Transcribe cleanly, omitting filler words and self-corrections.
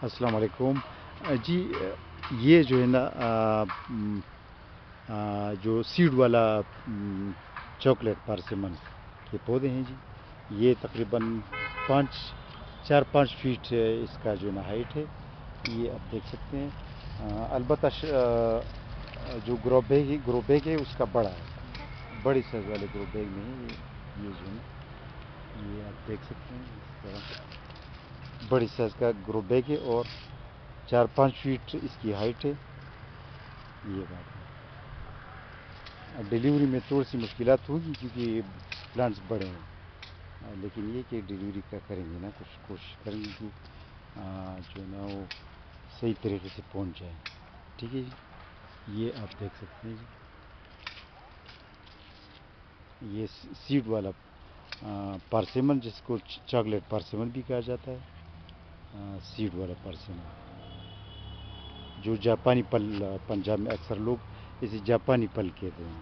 السلام علیکم۔ جی یہ جو ہے نا جو سیڈ والا چاکلیٹ پارسیمن کے پودے ہیں جی، یہ تقریباً 4-5 فیٹ اس کا جو ہے نا ہائٹ ہے، یہ آپ دیکھ سکتے ہیں۔ البتہ جو گرو بیگ ہے اس کا بڑا ہے، بڑی سائز والے گرو بیگ میں ہے یہ جو ہے نا، یہ آپ دیکھ سکتے ہیں اس طرح بڑی سائز کا گرو بیگ ہے اور 4-5 فیٹ اس کی ہائٹ ہے، یہ بات ہے۔ ڈیلیوری میں تھوڑی سی مشکلات ہوگی کیونکہ پلانٹس بڑے ہیں، لیکن یہ کہ ڈیلیوری کا کریں گے نا، کچھ کوشش کریں گے کہ جو ہے نا وہ صحیح طریقے سے پہنچ جائے، ٹھیک ہے جی۔ یہ آپ دیکھ سکتے ہیں جی، یہ سیڈ والا پارسیمن، جس کو چاکلیٹ پارسیمن بھی کہا جاتا ہے، سیڈ والا پارسیمن، جو جاپانی پل، پنجاب میں اکثر لوگ اسے جاپانی پل کہتے ہیں۔